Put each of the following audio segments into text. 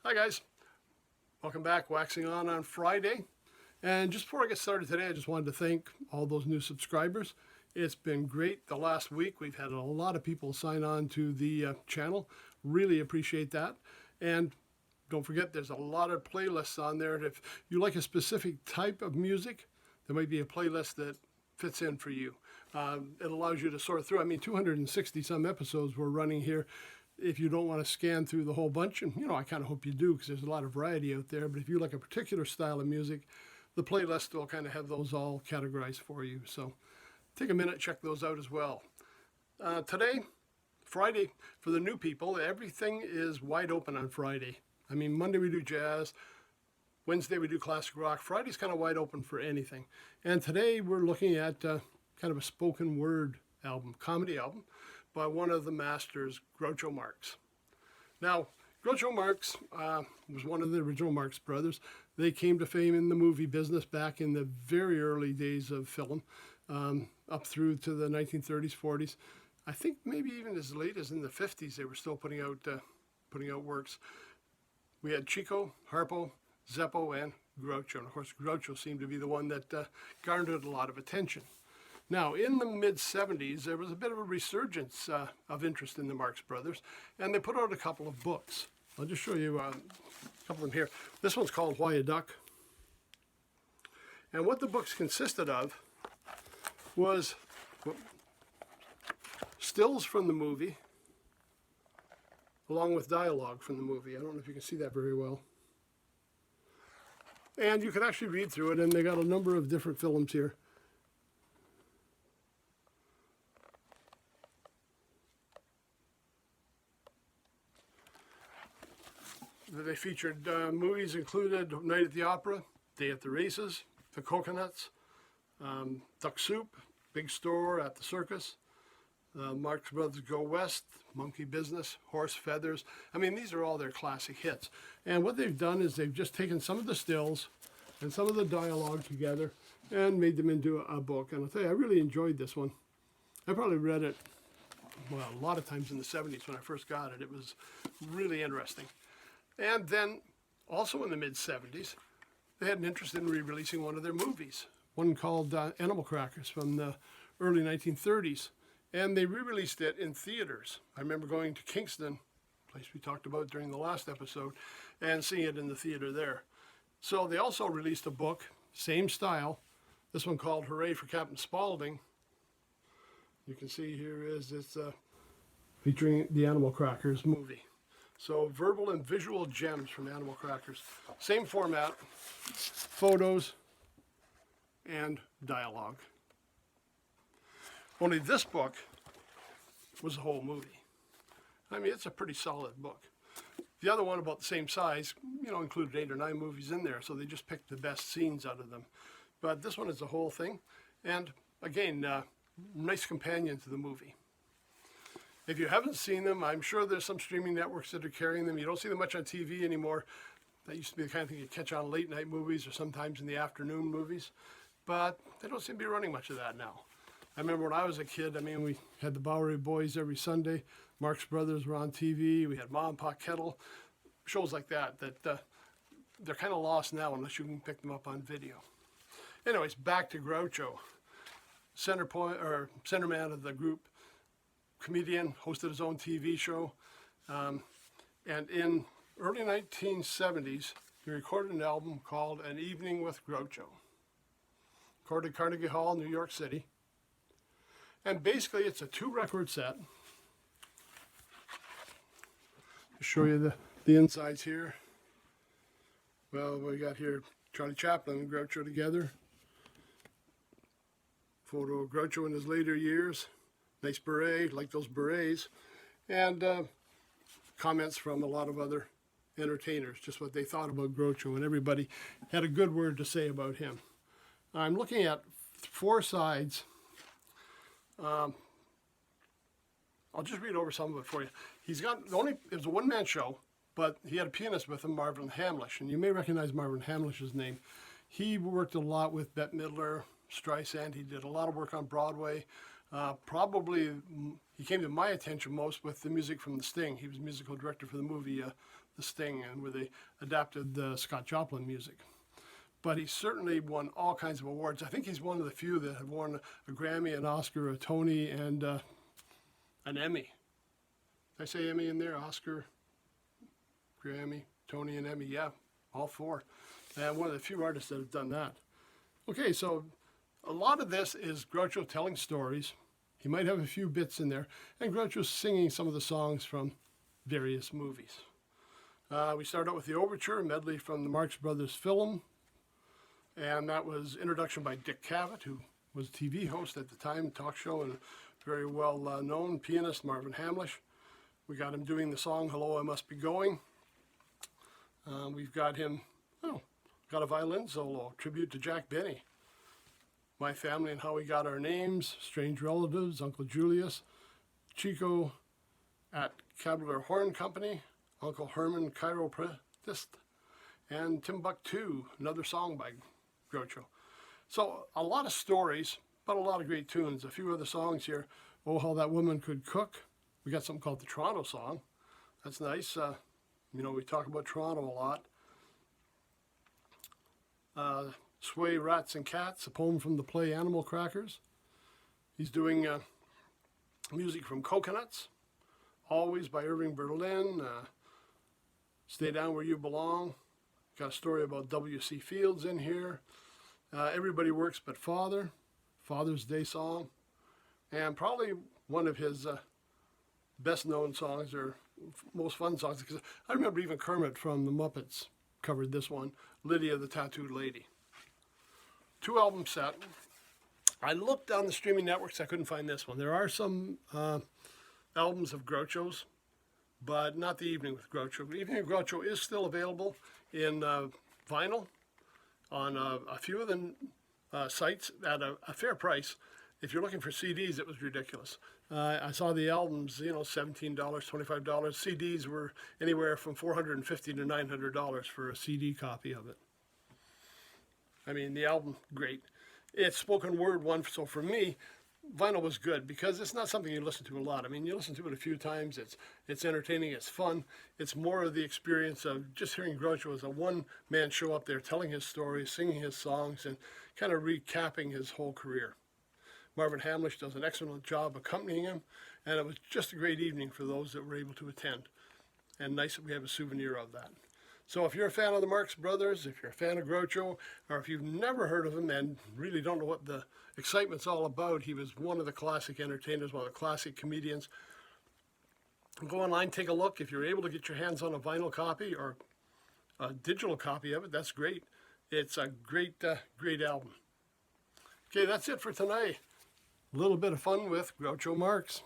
Hi guys, welcome back. Waxing on Friday. And just before I get started today, I just wanted to thank all those new subscribers. It's been great the last week. We've had a lot of people sign on to the channel. Really appreciate that. And don't forget, there's a lot of playlists on there. And if you like a specific type of music, there might be a playlist that fits in for you. It allows you to sort through. I mean, 260 some episodes we're running here. If you don't want to scan through the whole bunch, and I kind of hope you do because there's a lot of variety out there, but if you like a particular style of music, the playlist will kind of have those all categorized for you. So take a minute, check those out as well. Today, Friday, for the new people, everything is wide open on Friday. I mean, Monday we do jazz, Wednesday we do classic rock, Friday's kind of wide open for anything. And today we're looking at kind of a spoken word album, comedy album, by one of the masters, Groucho Marx. Now, Groucho Marx was one of the original Marx brothers. They came to fame in the movie business back in the very early days of film, up through to the 1930s, 40s. I think maybe even as late as in the 50s, they were still putting out works. We had Chico, Harpo, Zeppo, and Groucho. And of course, Groucho seemed to be the one that garnered a lot of attention. Now, in the mid-70s, there was a bit of a resurgence of interest in the Marx Brothers, and they put out a couple of books. I'll just show you a couple of them here. This one's called Why a Duck? And what the books consisted of was stills from the movie, along with dialogue from the movie. I don't know if you can see that very well. And you can actually read through it, and they got a number of different films here. They featured movies included Night at the Opera, Day at the Races, The Coconuts, Duck Soup, Big Store at the Circus, Marx Brothers Go West, Monkey Business, Horse Feathers. I mean, these are all their classic hits. And what they've done is they've just taken some of the stills and some of the dialogue together and made them into a book. And I'll tell you, I really enjoyed this one. I probably read it, well, a lot of times in the 70s when I first got it. It was really interesting. And then, also in the mid-70s, they had an interest in re-releasing one of their movies, one called Animal Crackers from the early 1930s. And they re-released it in theaters. I remember going to Kingston, a place we talked about during the last episode, and seeing it in the theater there. So they also released a book, same style, this one called Hooray for Captain Spalding. You can see here it's featuring the Animal Crackers movie. So verbal and visual gems from Animal Crackers. Same format, photos and dialogue. Only this book was a whole movie. I mean, it's a pretty solid book. The other one, about the same size, included 8 or 9 movies in there, so they just picked the best scenes out of them. But this one is the whole thing. And again, nice companion to the movie. If you haven't seen them, I'm sure there's some streaming networks that are carrying them. You don't see them much on TV anymore. That used to be the kind of thing you catch on late night movies or sometimes in the afternoon movies. But they don't seem to be running much of that now. I remember when I was a kid, we had the Bowery Boys every Sunday. Marx Brothers were on TV. We had Ma and Pa Kettle. Shows like that they're kind of lost now unless you can pick them up on video. Anyways, back to Groucho. Centerman of the group. Comedian, hosted his own TV show, and in early 1970s, he recorded an album called An Evening with Groucho. Recorded at Carnegie Hall, New York City. And basically, it's a 2-record set. I'll show you the insides here. Well, we got here Charlie Chaplin and Groucho together. Photo of Groucho in his later years. Nice beret, like those berets, and comments from a lot of other entertainers, just what they thought about Groucho, and everybody had a good word to say about him. I'm looking at 4 sides. I'll just read over some of it for you. It was a one-man show, but he had a pianist with him, Marvin Hamlisch, and you may recognize Marvin Hamlisch's name. He worked a lot with Bette Midler, Streisand. He did a lot of work on Broadway. Probably he came to my attention most with the music from The Sting. He was musical director for the movie The the Sting, and where they adapted the Scott Joplin music. But he certainly won all kinds of awards. I think he's one of the few that have won a Grammy, an Oscar, a Tony, and an Emmy. Did I say Emmy in there? Oscar, Grammy, Tony, and Emmy. Yeah, all four. And one of the few artists that have done that. Okay, so a lot of this is Groucho telling stories. He might have a few bits in there. And Groucho's singing some of the songs from various movies. We start out with the Overture, medley from the Marx Brothers film. And that was introduction by Dick Cavett, who was a TV host at the time, talk show, and very well known pianist Marvin Hamlisch. We got him doing the song, Hello, I Must Be Going. We've got him, got a violin solo, tribute to Jack Benny. My Family and How We Got Our Names, Strange Relatives, Uncle Julius, Chico at Cabrler Horn Company, Uncle Herman Chiropractist, and Timbuktu, another song by Groucho. So a lot of stories, but a lot of great tunes. A few other songs here. Oh, How That Woman Could Cook. We got something called the Toronto Song. That's nice. We talk about Toronto a lot. Sway, Rats and Cats, a poem from the play Animal Crackers. He's doing music from Coconuts. Always by Irving Berlin. Stay Down Where You Belong. Got a story about W.C. Fields in here. Everybody Works But Father. Father's Day song. And probably one of his best known songs, or most fun songs, because I remember even Kermit from the Muppets covered this one, Lydia the Tattooed Lady. 2-album set. I looked on the streaming networks, I couldn't find this one. There are some albums of Groucho's, but not the Evening with Groucho. The Evening with Groucho is still available in vinyl on a few of the sites at a fair price. If you're looking for CDs, it was ridiculous. I saw the albums, $17, $25. CDs were anywhere from $450 to $900 for a CD copy of it. I mean, the album, great. It's spoken word one, so for me, vinyl was good because it's not something you listen to a lot. I mean, you listen to it a few times, it's entertaining, it's fun. It's more of the experience of just hearing Groucho as a one-man show up there, telling his stories, singing his songs, and kind of recapping his whole career. Marvin Hamlisch does an excellent job accompanying him, and it was just a great evening for those that were able to attend. And nice that we have a souvenir of that. So if you're a fan of the Marx Brothers, if you're a fan of Groucho, or if you've never heard of him and really don't know what the excitement's all about, he was one of the classic entertainers, one of the classic comedians. Go online, take a look. If you're able to get your hands on a vinyl copy or a digital copy of it, that's great. It's a great, great album. Okay, that's it for tonight. A little bit of fun with Groucho Marx.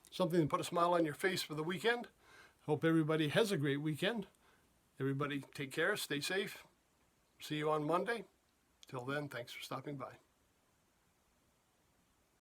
Something to put a smile on your face for the weekend. Hope everybody has a great weekend. Everybody take care, stay safe. See you on Monday. Till then, thanks for stopping by.